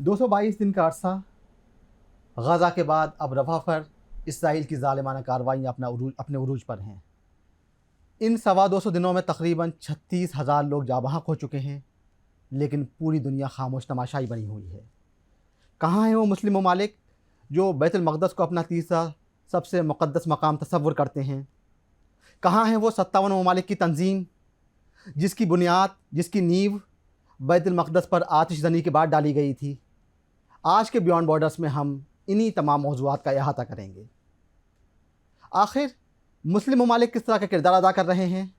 222 दिन का अरसा गज़ा के बाद अब रफ़ा पर इसराइल की ज़ालिमाना कार्रवाइयाँ अपने उरूज पर हैं। इन 225 दिनों में तकरीबन 36,000 लोग जाँ बहक हो चुके हैं, लेकिन पूरी दुनिया खामोश तमाशाई बनी हुई है। कहाँ हैं वो मुस्लिम ममालिक जो बैतुल मक़दस को अपना तीसरा सबसे मुक़द्दस मकाम तसव्वुर करते हैं? कहाँ हैं वो 57 ममालिक की तंजीम जिसकी बुनियाद, जिसकी नींव बैतुल मक़दस पर आतिशज़नी के बाद डाली गई थी? आज के बियॉन्ड बॉर्डर्स में हम इन्हीं तमाम मौज़ूआत का अहाता करेंगे। आखिर मुस्लिम ममालिक किस तरह का किरदार अदा कर रहे हैं?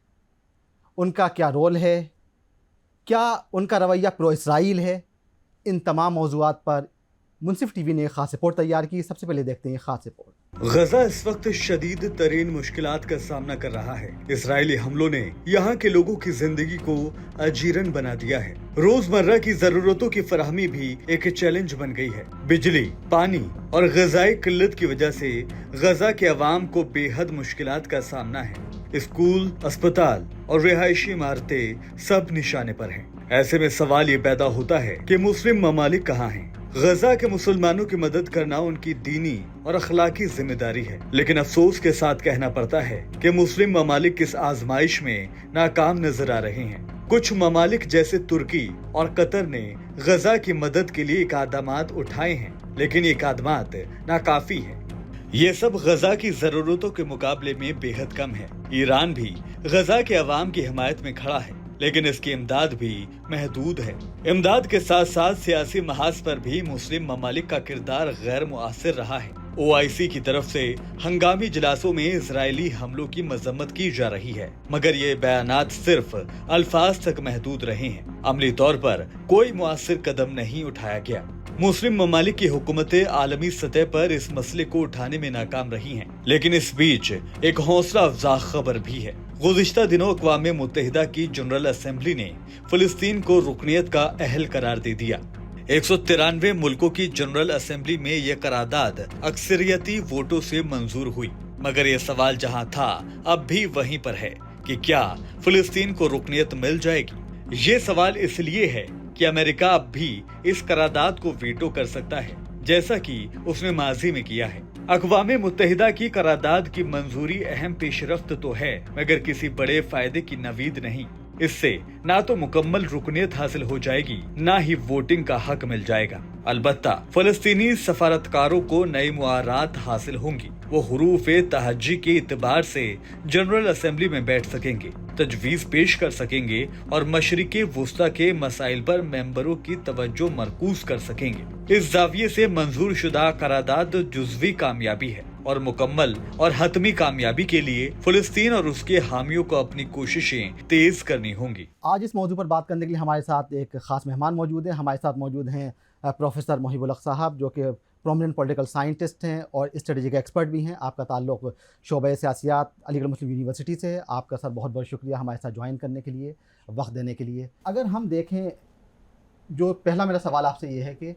उनका क्या रोल है? क्या उनका रवैया प्रो इसराइल है? इन तमाम मौज़ूआत पर मुनसिफ टीवी ने एक ख़ास रिपोर्ट तैयार की। सबसे पहले देखते हैं ख़ास रिपोर्ट। गजा इस वक्त शदीद तरीन मुश्किलात का सामना कर रहा है। इसराइली हमलों ने यहाँ के लोगों की जिंदगी को अजीरन बना दिया है। रोजमर्रा की जरूरतों की फराहमी भी एक चैलेंज बन गई है। बिजली, पानी और ग़िज़ाई किल्लत की वजह से गजा के अवाम को बेहद मुश्किलात का सामना है। स्कूल, अस्पताल और रिहायशी इमारतें सब निशाने पर हैं। ऐसे में सवाल ये पैदा होता है कि मुस्लिम ममालिक कहाँ हैं? गजा के मुसलमानों की मदद करना उनकी दीनी और अखलाकी जिम्मेदारी है, लेकिन अफसोस के साथ कहना पड़ता है कि मुस्लिम ममालिक इस आजमाइश में नाकाम नजर आ रहे हैं। कुछ ममालिक जैसे तुर्की और कतर ने गजा की मदद के लिए इक़दामात उठाए हैं, लेकिन ये इक़दामात नाकाफी है। ये सब गजा की जरूरतों के मुकाबले में बेहद कम है। ईरान भी गजा के अवाम की हिमायत में खड़ा है, लेकिन इसकी इमदाद भी महदूद है। इमदाद के साथ साथ सियासी महाज पर भी मुस्लिम ममालिक का किरदार गैर मुआसिर रहा है। OIC की तरफ से हंगामी इजलासों में इजरायली हमलों की मजम्मत की जा रही है, मगर ये बयानात सिर्फ अल्फाज तक महदूद रहे हैं। अमली तौर पर कोई मुआसिर कदम नहीं उठाया गया। मुस्लिम ममालिक की हुकूमतें आलमी सतह पर इस मसले को उठाने में नाकाम रही हैं, लेकिन इस बीच एक हौसला अफजा खबर भी है। गुज़िश्ता दिनों अक़वाम मुत्तहिदा की जनरल असेंबली ने फिलिस्तीन को रुकनियत का अहल करार दे दिया। 193 मुल्कों की जनरल असेंबली में यह करारदाद अक्सरियती वोटों से मंजूर हुई, मगर ये सवाल जहां था अब भी वहीं पर है कि क्या फिलिस्तीन को रुकनियत मिल जाएगी। ये सवाल इसलिए है कि अमेरिका अब भी इस करारदाद को वीटो कर सकता है, जैसा कि उसने माजी में किया है। अक़वाम मुत्तहिदा की करारदाद की मंजूरी अहम पेशरफ्त तो है, मगर किसी बड़े फायदे की नवीद नहीं। इससे ना तो मुकम्मल रुकनियत हासिल हो जाएगी, ना ही वोटिंग का हक मिल जाएगा। अलबत्ता फलस्तीनी सफारतकारों को नई मुआरात हासिल होंगी। वो हुरूफ़े तहज्जी के इतबार से जनरल असेंबली में बैठ सकेंगे, तजवीज़ पेश कर सकेंगे और मशरिक़े वुस्ता के मसाइल पर मेंबरों की तवज्जो मरकूज कर सकेंगे। इस जाविये से मंजूर शुदा करारदाद जुज़वी कामयाबी है और मुकम्मल और हतमी कामयाबी के लिए फिलिस्तीन और उसके हामियों को अपनी कोशिशें तेज करनी होंगी। आज इस मौजू पर बात करने के लिए हमारे साथ एक ख़ास मेहमान मौजूद हैं। हमारे साथ मौजूद हैं प्रोफेसर मोहिबुल हक साहब, जो कि प्रोमिनेंट पॉलिटिकल साइंटिस्ट हैं और स्ट्रेटजी के एक्सपर्ट भी हैं। आपका ताल्लुक़ शोबे सियासियात अलीगढ़ मुस्लिम यूनिवर्सिटी से है। आपका सर बहुत बहुत शुक्रिया हमारे साथ ज्वाइन करने के लिए, वक्त देने के लिए। अगर हम देखें, जो पहला मेरा सवाल आपसे ये है कि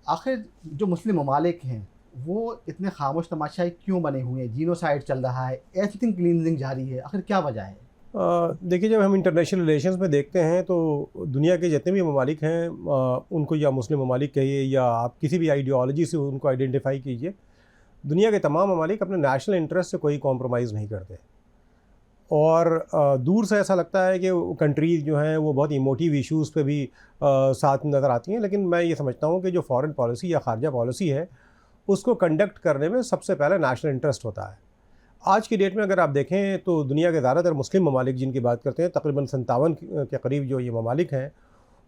आखिर जो मुस्लिम ममालिक हैं वो इतने खामोश तमाशाई क्यों बने हुए हैं? जीनोसाइड चल रहा है, एथनिक क्लींजिंग जारी है, आखिर क्या वजह है? देखिए, जब हम इंटरनेशनल रिलेशंस में देखते हैं तो दुनिया के जितने भी ममालिक हैं, उनको या मुस्लिम ममालिक कहिए या आप किसी भी आइडियोलॉजी से उनको आइडेंटिफाई कीजिए, दुनिया के तमाम ममालिक अपने नेशनल इंटरेस्ट से कोई कॉम्प्रोमाइज़ नहीं करते। और दूर से ऐसा लगता है कि कंट्रीज़ जो हैं वो बहुत इमोटिव इश्यूज़ पे भी साथ नज़र आती हैं, लेकिन मैं ये समझता हूँ कि जो फॉरेन पॉलिसी या खारजा पॉलिसी है उसको कंडक्ट करने में सबसे पहले नेशनल इंटरेस्ट होता है। आज की डेट में अगर आप देखें तो दुनिया के ज़्यादातर मुस्लिम ममालिक जिनकी बात करते हैं, तकरीबन 57 के करीब जो ये ममालिक हैं,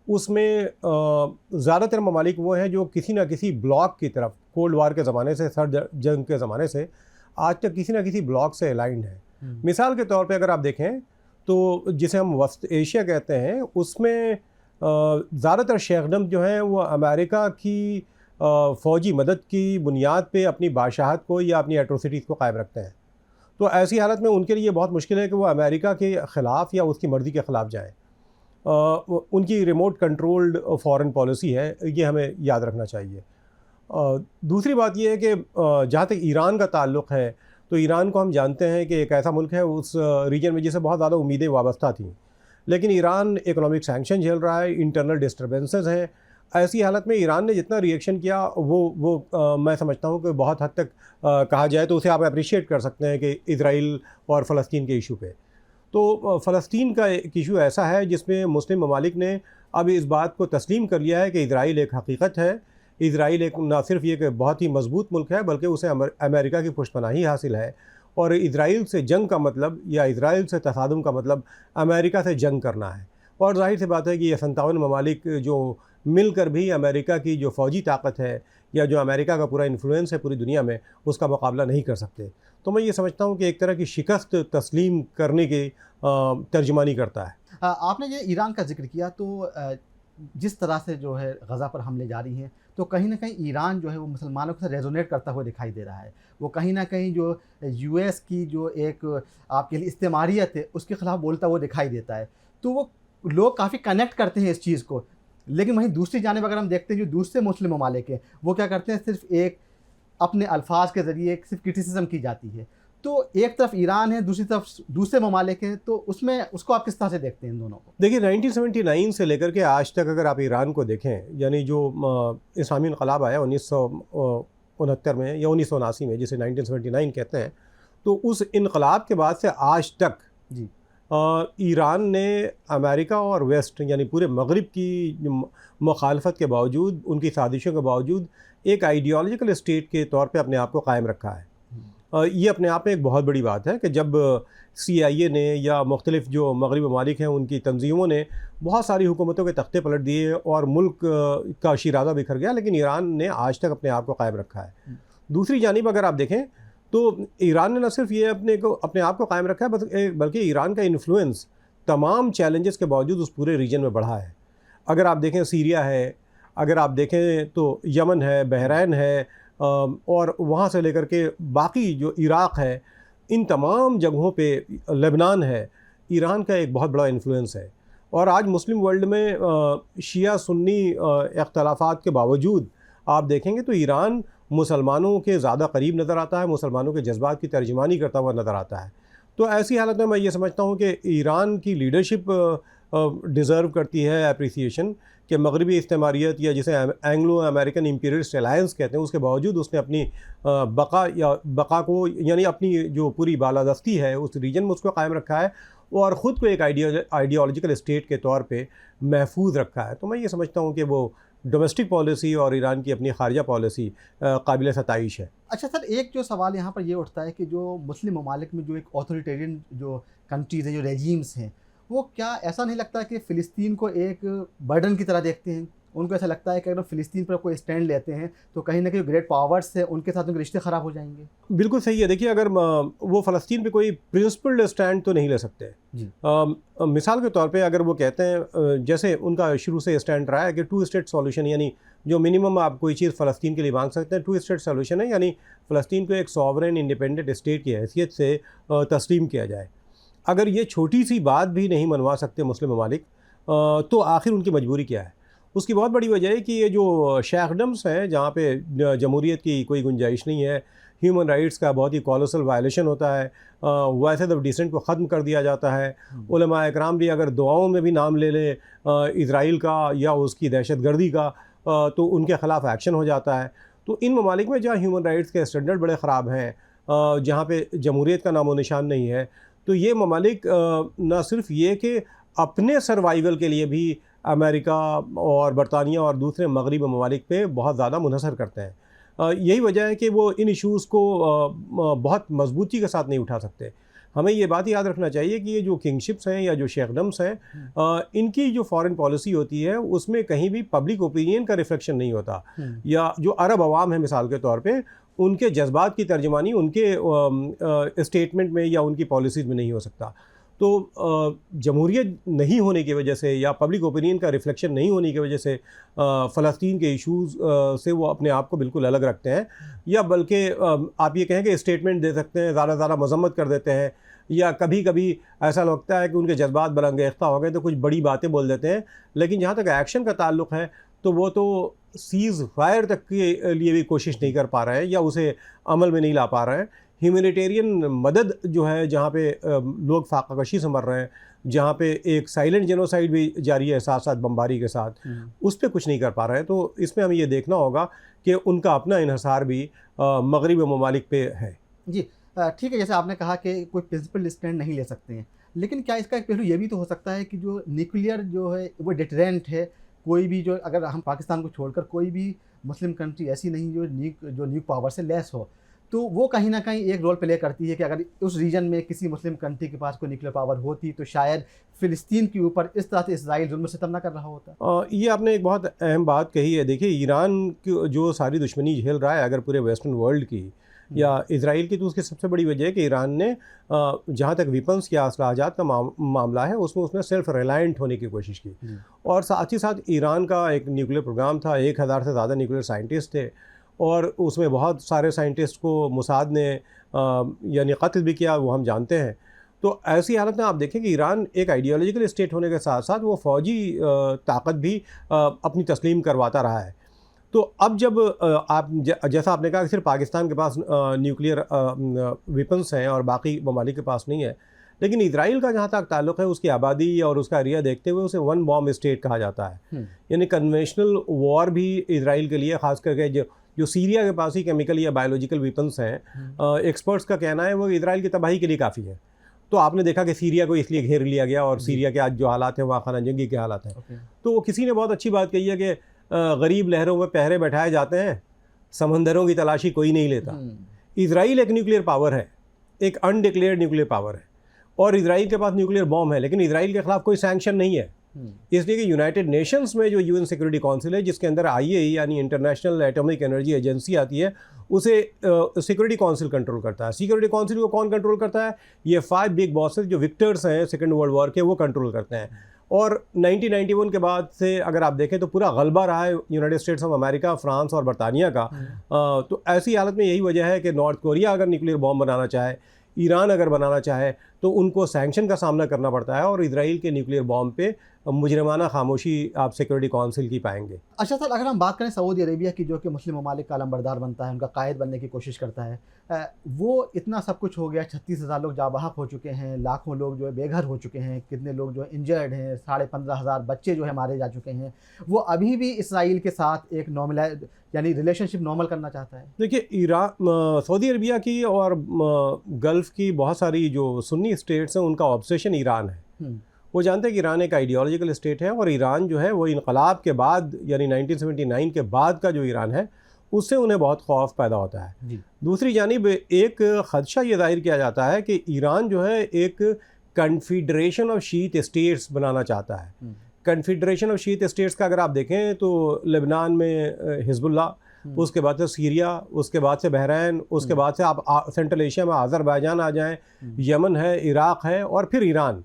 उसमें ज़्यादातर ममालिक वो हैं जो किसी न किसी ब्लॉक की तरफ, कोल्ड वार के ज़माने से, सर्द जंग के ज़माने से आज तक किसी न किसी ब्लॉक से अलाइंड है। मिसाल के तौर पे अगर आप देखें तो जिसे हम वस्त एशिया कहते हैं, उसमें ज़्यादातर शेखडम जो हैं वो अमेरिका की फ़ौजी मदद की बुनियाद पे अपनी बादशाहत को या अपनी एट्रोसिटीज़ को कायम रखते हैं। तो ऐसी हालत में उनके लिए बहुत मुश्किल है कि वो अमेरिका के ख़िलाफ़ या उसकी मर्ज़ी के ख़िलाफ़ जाएँ। उनकी रिमोट कंट्रोल्ड फॉरेन पॉलिसी है, ये हमें याद रखना चाहिए। दूसरी बात यह है कि जहाँ तक ईरान का ताल्लुक़ है, तो ईरान को हम जानते हैं कि एक ऐसा मुल्क है उस रीजन में जिसे बहुत ज़्यादा उम्मीदें वाबस्ता थीं, लेकिन ईरान इकोनॉमिक सैंक्शन झेल रहा है, इंटरनल डिस्टर्बेंसेस हैं। ऐसी हालत में ईरान ने जितना रिएक्शन किया वो मैं समझता हूँ कि बहुत हद तक कहा जाए तो उसे आप अप्रिशिएट कर सकते हैं कि इजराइल और फ़लस्तीन के इशू पे। तो फ़लस्तीन का एक इशू ऐसा है जिसमें मुस्लिम ममालिक ने अब इस बात को तस्लीम कर लिया है कि इजराइल एक हकीकत है। इजराइल एक ना सिर्फ ये कि बहुत ही मजबूत मुल्क है बल्कि उसे अमेरिका की पुष्टपनाही हासिल है, और इजराइल से जंग का मतलब या इजराइल से तसादुम का मतलब अमेरिका से जंग करना है। और जाहिर सी बात है कि ये 57 ममालिक जो मिलकर भी अमेरिका की जो फ़ौजी ताकत है या जो अमेरिका का पूरा इन्फ्लुएंस है पूरी दुनिया में, उसका मुकाबला नहीं कर सकते। तो मैं ये समझता हूँ कि एक तरह की शिकस्त तस्लीम करने की तर्जुमानी करता है। आपने ये ईरान का जिक्र किया, तो जिस तरह से जो है गज़ा पर हमले जारी हैं, तो कहीं ना कहीं ईरान जो है वो मुसलमानों के साथ रेजोनेट करता हुआ दिखाई दे रहा है। वो कहीं ना कहीं जो यूएस की जो एक आपके लिए इस्तेमारियत है उसके ख़िलाफ़ बोलता हुआ दिखाई देता है। तो वो लोग काफ़ी कनेक्ट करते हैं इस चीज़ को। लेकिन वहीं दूसरी जानिब अगर हम देखते हैं जो दूसरे मुस्लिम ममालिक हैं, वो क्या करते हैं, सिर्फ एक अपने अल्फाज के ज़रिए सिर्फ क्रिटिसिज्म की जाती है। तो एक तरफ ईरान है, दूसरी तरफ दूसरे ममालिक हैं, तो उसमें उसको आप किस तरह से देखते हैं इन दोनों को? देखिए 1979 से लेकर के आज तक अगर आप ईरान को देखें, यानी जो इस्लामी इनकलाब आया 1969 में या 1979 में, जिसे 1979 कहते हैं, तो उस इनकलाब के बाद से आज तक जी ईरान ने अमेरिका और वेस्ट यानी पूरे मगरिब की मुखालफत के बावजूद, उनकी साजिशों के बावजूद एक आइडियोलॉजिकल स्टेट के तौर पे अपने आप को कायम रखा है। ये अपने आप में एक बहुत बड़ी बात है कि जब CIA ने या मुख्तलिफ जो मगरबी ममालिक हैं उनकी तंजीमों ने बहुत सारी हुकूमतों के तख्ते पलट दिए और मुल्क का शिराज़ा बिखर गया, लेकिन ईरान ने आज तक अपने आप को कायम रखा है। दूसरी जानिब अगर आप देखें तो ईरान ने न सिर्फ ये अपने आप को कायम रखा है बल्कि ईरान का इन्फ्लुएंस तमाम चैलेंजेस के बावजूद उस पूरे रीजन में बढ़ा है। अगर आप देखें सीरिया है, अगर आप देखें तो यमन है, बहरैन है, और वहाँ से लेकर के बाकी जो इराक़ है, इन तमाम जगहों पे, लेबनान है, ईरान का एक बहुत बड़ा इन्फ्लुएंस है। और आज मुस्लिम वर्ल्ड में शिया सुन्नी इख्तलाफात के बावजूद आप देखेंगे तो ईरान मुसलमानों के ज़्यादा करीब नज़र आता है, मुसलमानों के जज्बात की तर्जुमानी करता हुआ नज़र आता है। तो ऐसी हालत में मैं ये समझता हूँ कि ईरान की लीडरशिप डिज़र्व करती है अप्रिसिएशन, कि मगरबी इस्तेमारियत या जिसे एंग्लो अमेरिकन इम्पीरियलिस्ट अलायंस कहते हैं, उसके बावजूद उसने अपनी बका को यानी अपनी जो पूरी बालादस्ती है उस रीजन में उसको कायम रखा है और ख़ुद को एक आइडियोलॉजिकल स्टेट के तौर पे महफूज रखा है। तो मैं ये समझता हूँ कि वो डोमेस्टिक पॉलिसी और ईरान की अपनी खारजा पॉलिसी काबिल सताइश है। अच्छा सर, एक जो सवाल यहाँ पर ये उठता है कि जो मुस्लिम ममालिक में जो एक ऑथोरिटेरियन जो कंट्रीज़ हैं, जो रेजीम्स हैं, वो क्या ऐसा नहीं लगता कि फ़िलिस्तीन को एक बर्डन की तरह देखते हैं? उनको ऐसा लगता है कि अगर फ़िलिस्तीन पर कोई स्टैंड लेते हैं तो कहीं ना कहीं ग्रेट पावर्स है उनके साथ उनके रिश्ते ख़राब हो जाएंगे। बिल्कुल सही है। देखिए, अगर वो फ़लस्तीन पे कोई प्रिंसिपल्ड स्टैंड तो नहीं ले सकते जी। मिसाल के तौर पे अगर वो कहते हैं, जैसे उनका शुरू से स्टैंड रहा है कि 2 स्टेट सॉल्यूशन, यानी जो मिनिमम आप कोई चीज़ फ़लस्तीन के लिए मांग सकते हैं 2 स्टेट सॉल्यूशन है, यानी फ़लस्तीन को एक सॉवरेन इंडिपेंडेंट स्टेट की हैसियत से तस्लीम किया जाए। अगर ये छोटी सी बात भी नहीं मनवा सकते मुस्लिम ममालिक, तो आखिर उनकी मजबूरी क्या है? उसकी बहुत बड़ी वजह है कि ये जो शेखडम्स हैं, जहाँ पे जमहूरियत की कोई गुंजाइश नहीं है, ह्यूमन राइट्स का बहुत ही कॉलोसल वायलेशन होता है, वैसे तो डिसेंट को ख़त्म कर दिया जाता है। उलमा इकराम भी अगर दुआओं में भी नाम ले ले इजराइल का या उसकी दहशतगर्दी का, तो उनके ख़िलाफ़ एक्शन हो जाता है। तो इन ममालिक में जहाँ ह्यूमन राइट्स के स्टैंडर्ड बड़े ख़राब हैं, जहाँ पे जमहूरियत का नामो निशान नहीं है, तो ये ममालिक न सिर्फ ये कि अपने सर्वाइवल के लिए भी अमेरिका और बरतानिया और दूसरे मगरबी ममालिक पे बहुत ज़्यादा मुनहसर करते हैं। यही वजह है कि वो इन इश्यूज़ को बहुत मजबूती के साथ नहीं उठा सकते। हमें ये बात याद रखना चाहिए कि ये जो किंगशिप्स हैं या जो शेखडम्स हैं, इनकी जो फॉरेन पॉलिसी होती है उसमें कहीं भी पब्लिक ओपिनियन का रिफ्लेक्शन नहीं होता, या जो अरब अवाम है मिसाल के तौर पे, उनके जज्बात की तर्जुमानी उनके स्टेटमेंट में या उनकी पॉलिसीज़ में नहीं हो सकता। तो जमहूरियत नहीं होने की वजह से या पब्लिक ओपिनियन का रिफ्लेक्शन नहीं होने की वजह से फ़लस्तीन के इश्यूज़ से वो अपने आप को बिल्कुल अलग रखते हैं, या बल्कि आप ये कहें कि स्टेटमेंट दे सकते हैं, ज़्यादा मजम्मत कर देते हैं, या कभी कभी ऐसा लगता है कि उनके जज्बात बुलंदअख्ता हो गए तो कुछ बड़ी बातें बोल देते हैं। लेकिन जहाँ तक एक्शन का ताल्लुक़ है तो वो तो सीज़ फायर तक के लिए भी कोशिश नहीं कर पा रहे हैं या उसे अमल में नहीं ला पा रहे हैं। ह्यूमैनिटेरियन मदद जो है, जहाँ पे लोग फाकाकशी से मर रहे हैं, जहाँ पे एक साइलेंट जेनोसाइड भी जारी है साथ साथ बमबारी के साथ, उस पर कुछ नहीं कर पा रहे हैं। तो इसमें हमें ये देखना होगा कि उनका अपना इन्हिसार भी मगरिबी ममालिक पे है। जी ठीक है, जैसे आपने कहा कि कोई प्रिंसिपल स्टैंड नहीं ले सकते हैं, लेकिन क्या इसका एक पहलू ये भी तो हो सकता है कि जो न्यूक्लियर जो है वो डिटरेंट है, कोई भी जो, अगर हम पाकिस्तान को छोड़कर कोई भी मुस्लिम कंट्री ऐसी नहीं जो न्यूक पावर से लेस हो, तो वो कहीं ना कहीं एक रोल प्ले करती है कि अगर उस रीजन में किसी मुस्लिम कंट्री के पास कोई न्यूक्लियर पावर होती तो शायद फ़िलिस्तीन के ऊपर इस तरह से इसराइल जुल्म सितम ना कर रहा होता। ये आपने एक बहुत अहम बात कही है। देखिए, ईरान की जो सारी दुश्मनी झेल रहा है अगर पूरे वेस्टर्न वर्ल्ड की या इसराइल की, तो उसकी सबसे बड़ी वजह है कि ईरान ने जहाँ तक वेपन्स या असलाहजात का मामला है उसमें सेल्फ रिलायंट होने की कोशिश की। और साथ ही साथ ईरान का एक न्यूक्लियर प्रोग्राम था, 1000 से ज़्यादा न्यूक्लियर साइंटिस्ट थे, और उसमें बहुत सारे साइंटिस्ट को मोसाद ने यानी कत्ल भी किया, वो हम जानते हैं। तो ऐसी हालत में आप देखें कि ईरान एक आइडियोलॉजिकल स्टेट होने के साथ साथ वो फ़ौजी ताकत भी अपनी तस्लीम करवाता रहा है। तो अब जब आप जैसा आपने कहा कि सिर्फ पाकिस्तान के पास न्यूक्लियर वेपन्स हैं और बाकी ममालिक के पास नहीं है, लेकिन इजराइल का जहाँ तक ताल्लुक़ है उसकी आबादी और उसका एरिया देखते हुए उसे वन बॉम्ब स्टेट कहा जाता है। यानी कन्वेंशनल वॉर भी इजराइल के लिए, ख़ास करके जो सीरिया के पास ही केमिकल या बायोलॉजिकल वेपन्स हैं, एक्सपर्ट्स का कहना है वो इजराइल की तबाही के लिए काफ़ी है। तो आपने देखा कि सीरिया को इसलिए घेर लिया गया, और सीरिया के आज जो हालात हैं वहाँ खाना जंगी के हालात हैं। तो किसी ने बहुत अच्छी बात कही है कि गरीब लहरों में पहरे बैठाए जाते हैं, समंदरों की तलाशी कोई नहीं लेता। इजराइल एक न्यूक्लियर पावर है, एक अनडिक्लेयर्ड न्यूक्लियर पावर है, और इजराइल के पास न्यूक्लियर बॉम्ब है, लेकिन इजराइल के खिलाफ कोई सैंक्शन नहीं है। इसलिए कि यूनाइटेड नेशंस में जो यूएन सिक्योरिटी काउंसिल है, जिसके अंदर आईएई यानी इंटरनेशनल एटॉमिक एनर्जी एजेंसी आती है, उसे सिक्योरिटी काउंसिल कंट्रोल करता है। सिक्योरिटी काउंसिल को कौन कंट्रोल करता है? ये 5 बिग बॉसेस जो विक्टर्स हैं सेकेंड वर्ल्ड वॉर के, वो कंट्रोल करते हैं। और 1991 के बाद से अगर आप देखें तो पूरा गलबा रहा है United states of America, France और बरतानिया का। तो ऐसी हालत में यही वजह है कि नॉर्थ कोरिया अगर न्यूक्लियर बॉम्ब बनाना चाहे, ईरान अगर बनाना चाहे, तो उनको सैंक्शन का सामना करना पड़ता है, और इजराइल के न्यूक्लियर बॉम्ब पे मुजरिमाना खामोशी आप सिक्योरिटी काउंसिल की पाएंगे। अच्छा सर, अगर हम बात करें सऊदी अरेबिया की, जो कि मुस्लिम ममालिक का अलंबरदार बनता है, उनका कायद बनने की कोशिश करता है, वो इतना सब कुछ हो गया, 36,000 लोग जाबाहक हो चुके हैं, लाखों लोग जो है बेघर हो चुके हैं, कितने लोग जो है इंजर्ड हैं, 15,500 बच्चे जो है मारे जा चुके हैं, वो अभी भी इसराइल के साथ एक नॉर्मलाइज यानी रिलेशनशिप नॉर्मल करना चाहता है। देखिए, सऊदी अरबिया की और गल्फ़ की बहुत सारी जो सुन्नी स्टेट्स हैं, उनका ऑब्सेशन ईरान है। वो जानते हैं कि ईरान एक आइडियोलॉजिकल स्टेट है, और ईरान जो है वो इनकलाब के बाद यानी 1979 के बाद का जो ईरान है उससे उन्हें बहुत खौफ पैदा होता है। दूसरी जानिब एक ख़दशा ये जाहिर किया जाता है कि ईरान जो है एक कन्फिडरेशन ऑफ शीत स्टेट्स बनाना चाहता है। कन्फिडरेशन ऑफ शीत स्टेट्स का अगर आप देखें तो लेबनान में हिजबुल्लाह, उसके बाद से सीरिया, उसके बाद से बहरैन, उसके बाद से आप सेंट्रल एशिया में आज़रबाईजान आ जाएँ, यमन है, इराक़ है, और फिर ईरान।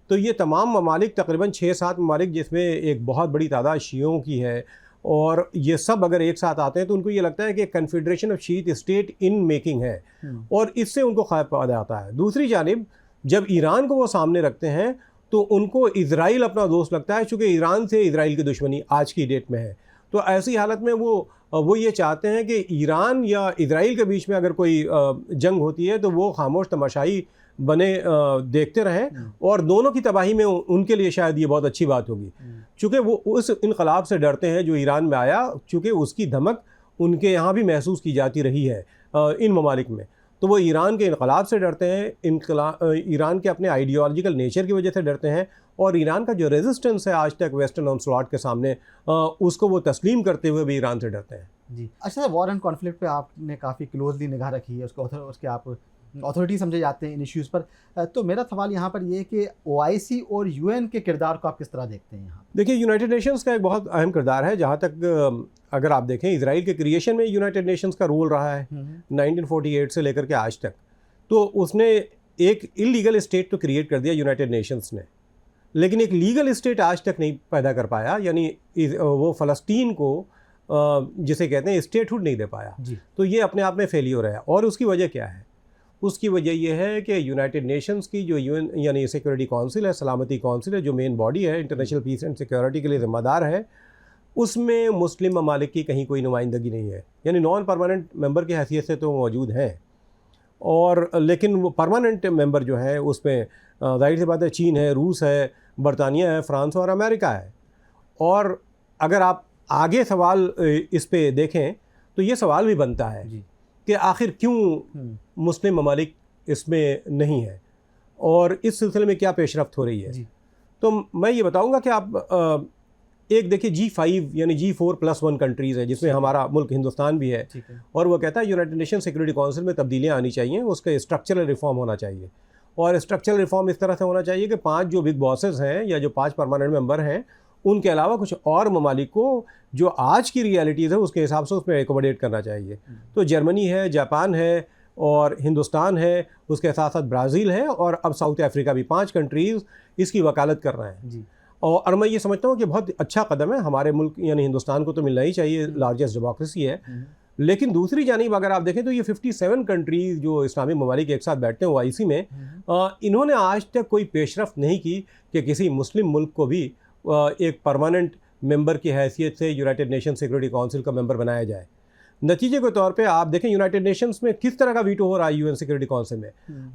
तो ये तमाम ममालिक, तकरीबन 6-7 ममालिक, जिसमें एक बहुत बड़ी तादाद शियों की है, और ये सब अगर एक साथ आते हैं तो उनको ये लगता है कि कन्फेडरेशन ऑफ शीत स्टेट इन मेकिंग है, और इससे उनको खौफ पैदा आता है। दूसरी जानिब जब ईरान को वो सामने रखते हैं तो उनको इजराइल अपना दोस्त लगता है, चूँकि ईरान से इजराइल की दुश्मनी आज की डेट में है। तो ऐसी हालत में वो ये चाहते हैं कि ईरान या इजराइल के बीच में अगर कोई जंग होती है तो वो खामोश तमाशाई बने देखते रहें, और दोनों की तबाही में उनके लिए शायद ये बहुत अच्छी बात होगी, चूँकि वो उस इनकलाब से डरते हैं जो ईरान में आया, चूँकि उसकी धमक उनके यहाँ भी महसूस की जाती रही है इन ममालिक में। तो वो ईरान के इनकलाब से डरते हैं, ईरान के अपने आइडियोलॉजिकल नेचर की वजह से डरते हैं, और ईरान का जो रेजिस्टेंस है आज तक वेस्टर्न ऑनस्लॉट के सामने, उसको वो तस्लीम करते हुए भी ईरान से डरते हैं। जी अच्छा, वॉर एंड कॉन्फ्लिक्ट पे आपने काफ़ी क्लोजली निगाह रखी है, उसके आप अथॉरिटी समझे जाते हैं इन इश्यूज़ पर। तो मेरा सवाल यहाँ पर ये है कि OIC और UN के किरदार को आप किस तरह देखते हैं यहाँ? देखिए, यूनाइटेड नेशंस का एक बहुत अहम किरदार है। जहाँ तक अगर आप देखें, इजराइल के क्रिएशन में यूनाइटेड नेशंस का रोल रहा है 1948 से लेकर के आज तक। तो उसने एक इलीगल स्टेट तो क्रिएट कर दिया यूनाइटेड नेशंस ने, लेकिन एक लीगल स्टेट आज तक नहीं पैदा कर पाया, यानी वो फ़लस्तीन को जिसे कहते हैं स्टेटहुड नहीं दे पाया। तो ये अपने आप में फेलियर है। और उसकी वजह क्या है? उसकी वजह यह है कि यूनाइटेड नेशंस की जो UN यानी सिक्योरिटी काउंसिल है, सलामती काउंसिल है, जो मेन बॉडी है, इंटरनेशनल पीस एंड सिक्योरिटी के लिए ज़िम्मेदार है, उसमें मुस्लिम ममालिक की कहीं कोई नुमाइंदगी नहीं है। यानी नॉन परमानेंट मेंबर की हैसियत से तो मौजूद हैं, और लेकिन वो परमानेंट मेंबर जो है उसमें जाहिर सी बात है चीन है, रूस है, बरतानिया है, फ्रांस और अमेरिका है। और अगर आप आगे सवाल इस पे देखें तो ये सवाल भी बनता है जी। कि आखिर क्यों मुस्लिम ममालिक इसमें नहीं है और इस सिलसिले में क्या पेशरफ्त हो रही है। जी। तो मैं ये बताऊंगा कि आप एक देखिए G5 यानी G4+1 कंट्रीज़ है जिसमें हमारा मुल्क हिंदुस्तान भी है, ठीक है। और वो कहता है यूनाइटेड नेशन सिक्योरिटी काउंसिल में तब्दीलियाँ आनी चाहिए, उसका स्ट्रक्चरल रिफॉर्म होना चाहिए। और स्ट्रक्चरल रिफॉर्म इस तरह से होना चाहिए कि 5 जो बिग बॉसेस हैं या जो 5 परमानेंट मेंबर हैं उनके अलावा कुछ और ममालिक को जो आज की रियलिटीज़ है उसके हिसाब से उसमें एकोमोडेट करना चाहिए। तो जर्मनी है, जापान है और हिंदुस्तान है, उसके साथ साथ ब्राज़ील है और अब साउथ अफ्रीका भी, 5 कंट्रीज़ इसकी वकालत कर रहे हैं। जी। और मैं ये समझता हूँ कि बहुत अच्छा कदम है, हमारे मुल्क यानी हिंदुस्तान को तो मिलना ही चाहिए, लार्जेस्ट डेमोक्रेसी है। लेकिन दूसरी जानिब अगर आप देखें तो ये 57 कंट्रीज़ जो इस्लामी ममालिक एक साथ बैठते हैं OIC में, इन्होंने आज तक कोई पेशरफ्त नहीं की कि किसी मुस्लिम मुल्क को भी एक परमानेंट मेंबर की हैसियत से यूनाइटेड नेशन सिक्योरिटी काउंसिल का मेंबर बनाया जाए। नतीजे के तौर पे आप देखें यूनाइटेड नेशंस में किस तरह का वीटो हो रहा है UN सिक्योरिटी काउंसिल में।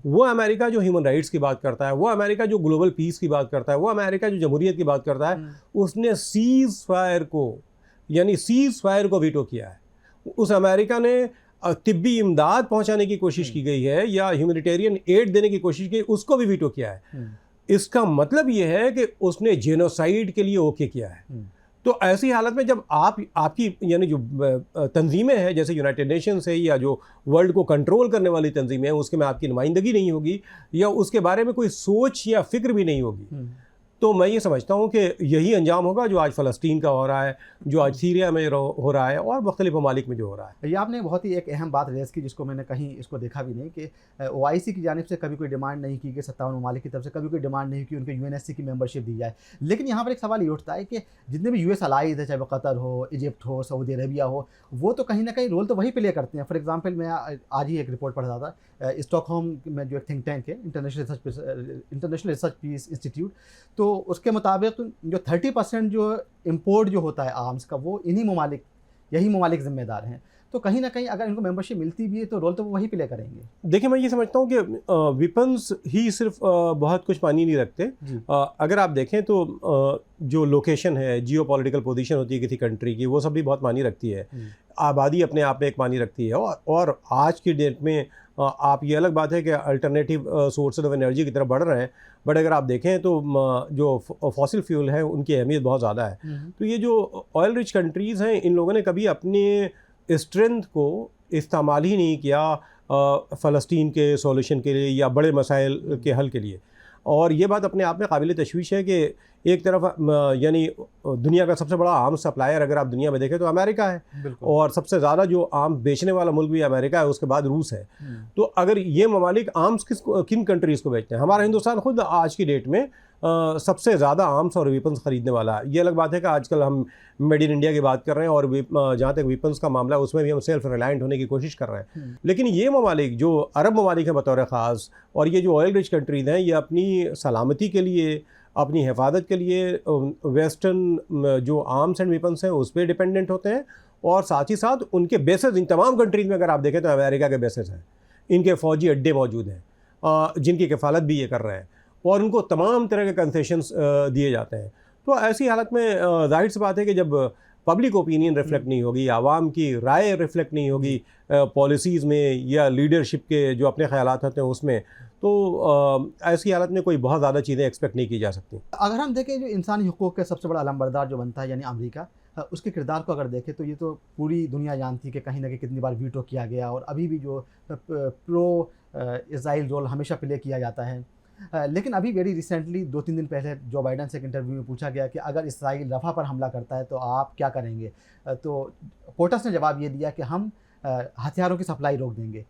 वो अमेरिका जो ह्यूमन राइट्स की बात करता है, वो अमेरिका जो ग्लोबल पीस की बात करता है, वो अमेरिका जो जमहूरियत की बात करता है, उसने सीज़ फायर को वीटो किया है। उस अमेरिका ने तिब्बी इमदाद पहुंचाने की कोशिश की गई है या ह्यूमैनिटेरियन एड देने की कोशिश की, उसको भी वीटो किया है। इसका मतलब ये है कि उसने जेनोसाइड के लिए ओके किया है। तो ऐसी हालत में जब आपकी यानी जो तंजीमें हैं जैसे यूनाइटेड नेशंस है या जो वर्ल्ड को कंट्रोल करने वाली तंजीमें हैं उसके में आपकी नुमाइंदगी नहीं होगी या उसके बारे में कोई सोच या फिक्र भी नहीं होगी, तो मैं ये समझता हूँ कि यही अंजाम होगा जो आज फ़लस्तीन का हो रहा है, जो आज सीरिया में हो रहा है और मुख्तलिफ ममालिक में जो हो रहा है। ये आपने बहुत ही एक अहम बात रेज़ की जिसको मैंने कहीं इसको देखा भी नहीं कि OIC की जानिब से कभी कोई डिमांड नहीं की कि 57 ममालिक की तरफ से कभी कोई डिमांड नहीं की उनके UNSC की मेंबरशिप दी जाए। लेकिन यहाँ पर एक सवाल ये उठता है कि जितने भी US अलाइज़ है, चाहे वो कतर हो, इजिप्ट हो, सऊदी अरेबिया हो, वो तो कहीं ना कहीं रोल तो वही प्ले करते हैं। फॉर एग्जाम्पल मैं आज ही एक रिपोर्ट पढ़ रहा था स्टॉकहोम में जो एक थिंक टैंक है इंटरनेशनल रिसर्च पीस इंस्टीट्यूट, तो उसके मुताबिक जो 30% जो इम्पोर्ट जो होता है आर्म्स का वो यही ममालिक जिम्मेदार हैं। तो कहीं ना कहीं अगर इनको मेंबरशिप मिलती भी है तो रोल तो वो वही प्ले करेंगे। देखिए मैं ये समझता हूँ कि वेपन्स ही सिर्फ बहुत कुछ मानी नहीं रखते। अगर आप देखें तो जो लोकेशन है, जियोपॉलिटिकल पोजीशन होती है किसी कंट्री की, वो सब भी बहुत मानी रखती है। आबादी अपने आप में एक मानी रखती है और आज की डेट में आप ये अलग बात है कि अल्टरनेटिव सोर्सेज ऑफ एनर्जी की तरफ बढ़ रहे हैं, बट अगर आप देखें तो जो फॉसिल फ्यूल है उनकी अहमियत बहुत ज़्यादा है। तो ये जो ऑयल रिच कंट्रीज़ हैं इन लोगों ने कभी अपने स्ट्रेंथ को इस्तेमाल ही नहीं किया फ़लस्तीन के सॉल्यूशन के लिए या बड़े मसाइल के हल के लिए। और ये बात अपने आप में काबिल तशवीश है कि एक तरफ यानी दुनिया का सबसे बड़ा आर्म्स सप्लायर अगर आप दुनिया में देखें तो अमेरिका है और सबसे ज़्यादा जो आर्म्स बेचने वाला मुल्क भी अमेरिका है, उसके बाद रूस है। तो अगर ये ममालिक आर्म्स किन कंट्रीज़ को बेचते हैं, हमारा हिंदुस्तान खुद आज की डेट में सबसे ज़्यादा आर्म्स और वेपन्स ख़रीदने वाला है। ये अलग बात है कि आजकल हम मेड इन इंडिया की बात कर रहे हैं और जहाँ तक वेपन्स का मामला है उसमें भी हम सेल्फ रिलायंट होने की कोशिश कर रहे हैं। लेकिन ये ममालिक जो अरब ममालिक हैं बतौर ख़ास और ये जो ऑयल रिच कंट्रीज़ हैं, ये अपनी सलामती के लिए, अपनी हिफाजत के लिए वेस्टर्न जो आर्म्स एंड वेपन्स हैं उस पर डिपेंडेंट होते हैं। और साथ ही साथ उनके बेसेस इन तमाम कंट्रीज़ में अगर आप देखें तो अमेरिका के बेसेस हैं, इनके फ़ौजी अड्डे मौजूद हैं जिनकी किफ़ालत भी ये कर रहे हैं और उनको तमाम तरह के कंसेशंस दिए जाते हैं। तो ऐसी हालत में जाहिर सी बात है कि जब पब्लिक ओपिनियन रिफ्लेक्ट नहीं होगी, आवाम की राय रिफ्लेक्ट नहीं होगी पॉलिसीज़ में या लीडरशिप के जो अपने ख्यालात होते हैं उसमें, तो ऐसी हालत में कोई बहुत ज़्यादा चीज़ें एक्सपेक्ट नहीं की जा सकती। अगर हम देखें जो इंसानी हुकूक़ के सबसे बड़ा अलमबरदार जो बनता है यानी अमेरिका, उसके किरदार को अगर देखें तो ये तो पूरी दुनिया जानती है कि कहीं ना कहीं कितनी बार वीटो किया गया और अभी भी जो प्रो इज़राइल रोल हमेशा प्ले किया जाता है। लेकिन अभी वेरी रिसेंटली 2-3 दिन पहले जो बाइडन से एक इंटरव्यू में पूछा गया कि अगर इसराइल रफ़ा पर हमला करता है तो आप क्या करेंगे, तो पोटस ने जवाब ये दिया कि हम हथियारों की सप्लाई रोक देंगे।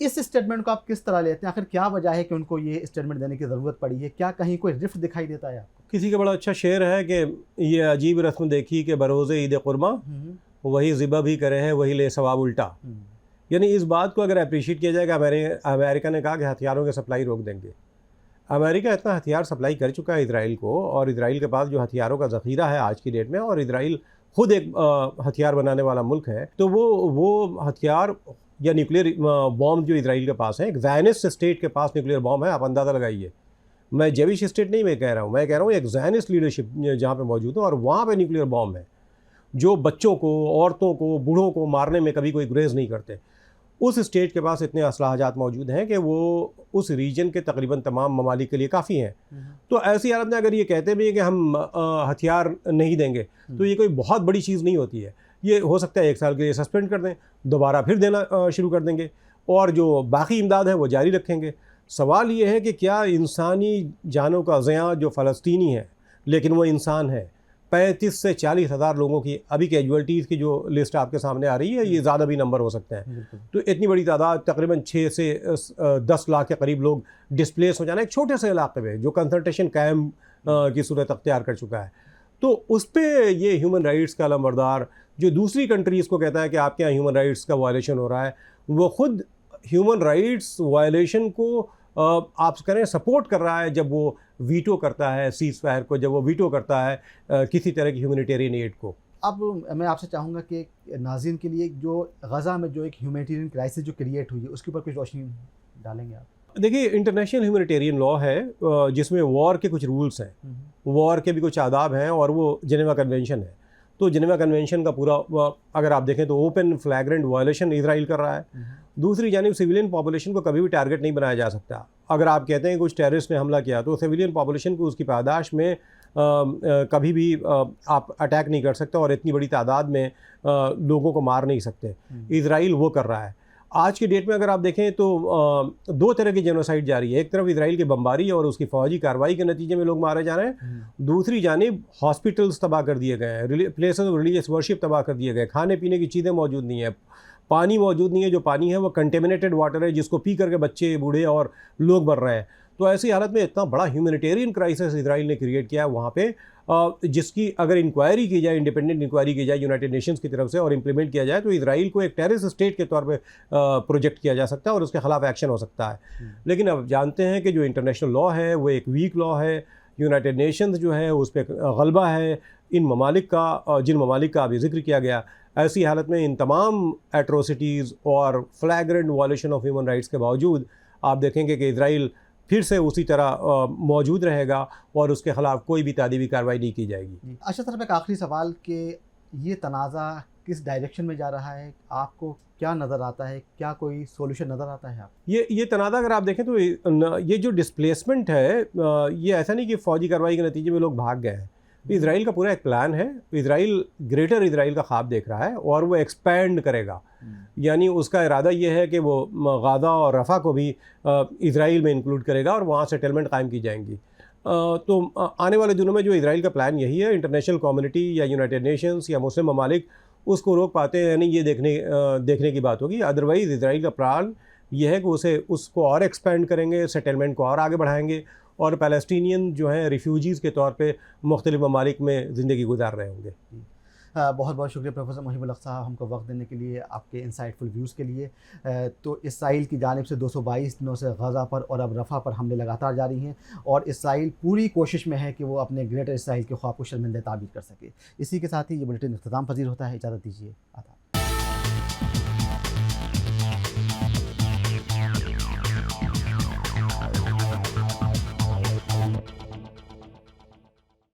इस स्टेटमेंट को आप किस तरह लेते हैं? आखिर क्या वजह है कि उनको ये स्टेटमेंट देने की ज़रूरत पड़ी है? क्या कहीं कोई रिफ्ट दिखाई देता है आपको? किसी का बड़ा अच्छा शेर है कि ये अजीब रस्म देखी कि बरोज़े ईद कुर्मा वही ज़िबा भी करे है वही ले सवाब उल्टा। यानी इस बात को अगर अप्रिशिएट किया जाएगा, अमेरिका ने कहा कि हथियारों की सप्लाई रोक देंगे। अमेरिका इतना हथियार सप्लाई कर चुका है इजराइल को और इजराइल के पास जो हथियारों का ज़ख़ीरा है आज की डेट में, और इजराइल खुद एक हथियार बनाने वाला मुल्क है, तो वो हथियार या न्यूक्लियर बॉम्ब जो इसराइल के पास है, एक ज़ायनिस्ट स्टेट के पास न्यूक्लियर बॉम्ब है, आप अंदाज़ा लगाइए। मैं जेविश स्टेट नहीं मैं कह रहा हूँ, मैं कह रहा हूँ एक ज़ायनिस्ट लीडरशिप जहाँ पे मौजूद है और वहाँ पे न्यूक्लियर बॉम्ब है जो बच्चों को, औरतों को, बूढ़ों को मारने में कभी कोई गुरेज नहीं करते। उस स्टेट के पास इतने असलाहजात मौजूद हैं कि वो उस रीजन के तकरीबन तमाम ममालिक के लिए काफ़ी हैं। तो ऐसी हालत में अगर ये कहते भी हैं कि हम हथियार नहीं देंगे, तो ये कोई बहुत बड़ी चीज़ नहीं होती है। ये हो सकता है 1 साल के लिए सस्पेंड कर दें, दोबारा फिर देना शुरू कर देंगे और जो बाकी इमदाद है वो जारी रखेंगे। सवाल ये है कि क्या इंसानी जानों का ज़िया, जो फ़लस्तीनी है लेकिन वो इंसान है, 35 से 40 हज़ार लोगों की अभी कैजुअल्टीज़ की जो लिस्ट आपके सामने आ रही है, ये ज़्यादा भी नंबर हो सकते हैं। तो इतनी बड़ी तादाद, तकरीबन 6 से 10 लाख के करीब लोग डिस्प्लेस हो जाना एक छोटे से इलाके में जो कंसंट्रेशन कैम्प की सूरत अख्तियार कर चुका है। तो उस पर ये ह्यूमन राइट्स का अलमबरदार जो दूसरी कंट्रीज़ को कहता है कि आपके यहाँ ह्यूमन राइट्स का वायलेशन हो रहा है, वो ख़ुद ह्यूमन राइट्स वायलेशन को आप करें सपोर्ट कर रहा है जब वो वीटो करता है सीज़ फायर को, जब वो वीटो करता है किसी तरह की ह्यूमैनिटेरियन एड को। अब मैं आपसे चाहूँगा कि नाज़रीन के लिए जो गज़ा में जो एक ह्यूमैनिटेरियन क्राइसिस जो क्रिएट हुई है उसके ऊपर कुछ रोशनी डालेंगे आप? देखिए, इंटरनेशनल ह्यूमैनिटेरियन लॉ है जिसमें वॉर के कुछ रूल्स हैं, वॉर के भी कुछ आदाब हैं और वो जेनेवा कन्वेंशन है। तो जेनेवा कन्वेंशन का पूरा अगर आप देखें तो ओपन फ्लैग्रेंट वायलेशन इजराइल कर रहा है। दूसरी जानिब सिविलियन पॉपुलेशन को कभी भी टारगेट नहीं बनाया जा सकता। अगर आप कहते हैं कुछ टेररिस्ट ने हमला किया तो सिविलियन पॉपुलेशन को उसकी पादाश में कभी भी आप अटैक नहीं कर सकते और इतनी बड़ी तादाद में लोगों को मार नहीं सकते। इजराइल वो कर रहा है। आज की डेट में अगर आप देखें तो 2 तरह की जेनोसाइड जारी है। एक तरफ इजराइल की बमबारी और उसकी फ़ौजी कार्रवाई के नतीजे में लोग मारे जा रहे हैं, दूसरी जानिब हॉस्पिटल्स तबाह कर दिए गए हैं, प्लेसेस ऑफ रिलीजियस वर्शिप तबाह कर दिए गए, खाने पीने की चीज़ें मौजूद नहीं है, पानी मौजूद नहीं है, जो पानी है वो कंटेमिनेटेड वाटर है जिसको पी करके बच्चे, बूढ़े और लोग मर रहे हैं। तो ऐसी हालत में इतना बड़ा ह्यूमैनिटेरियन क्राइसिस इजराइल ने क्रिएट किया है वहाँ पे, जिसकी अगर इंक्वायरी की जाए, इंडिपेंडेंट इंक्वायरी की जाए यूनाइटेड नेशंस की तरफ से और इम्प्लीमेंट किया जाए तो इजराइल को एक टेररिस्ट स्टेट के तौर पे प्रोजेक्ट किया जा सकता है और उसके खिलाफ एक्शन हो सकता है। लेकिन अब जानते हैं कि जो इंटरनेशनल लॉ है वो एक वीक लॉ है। यूनाइटेड नेशंस जो है उस पर गलबा है इन ममालिक का, जिन ममालिक का अभी जिक्र किया गया। ऐसी हालत में इन तमाम एट्रोसिटीज़ और फ्लैग्रेंट वायलेशन ऑफ ह्यूमन राइट्स के बावजूद आप देखेंगे कि इजराइल फिर से उसी तरह मौजूद रहेगा और उसके ख़िलाफ़ कोई भी तादीबी कार्रवाई नहीं की जाएगी। अच्छा सर, एक आखिरी सवाल कि ये तनाज़ा किस डायरेक्शन में जा रहा है, आपको क्या नज़र आता है, क्या कोई सोल्यूशन नज़र आता है आप? ये तनाज़ा अगर आप देखें तो ये जो डिस्प्लेसमेंट है, ये ऐसा नहीं कि फ़ौजी कार्रवाई के नतीजे में लोग भाग गए हैं। इजराइल का पूरा एक प्लान है। इजराइल ग्रेटर इजराइल का ख्वाब देख रहा है और वो एक्सपैंड करेगा। यानी उसका इरादा ये है कि वो गाज़ा और रफ़ा को भी इजराइल में इंक्लूड करेगा और वहाँ सेटलमेंट कायम की जाएंगी। तो आने वाले दिनों में जो इजराइल का प्लान यही है। इंटरनेशनल कम्युनिटी या यूनाइटेड नेशंस या मुस्लिम ममालिक उसको रोक पाते हैं यानी ये देखने की बात होगी। अदरवाइज़ इजराइल का प्लान ये है कि उसको और एक्सपेंड करेंगे, सेटलमेंट को और आगे बढ़ाएंगे और पैलेस्टीनियन जो हैं रिफ्यूजीज़ के तौर पे मुख्तलिफ ममालिक में ज़िंदगी गुजार रहे होंगे। बहुत बहुत शुक्रिया प्रोफेसर मुहिबुल हक साहब हमको वक्त देने के लिए, आपके इंसाइटफुल व्यूज़ के लिए। तो इसराइल की जानिब से 222 दिनों से गज़ा पर और अब रफ़ा पर हमले लगातार जारी हैं और इसराइल पूरी कोशिश में है कि वो अपने ग्रेटर इसराइल के ख्वाब को शर्मिंदा ताबीर कर सके। इसी के साथ ही ये बुलेटिन इख्तिताम पजीर होता है। इजाज़त दीजिए। आदाब।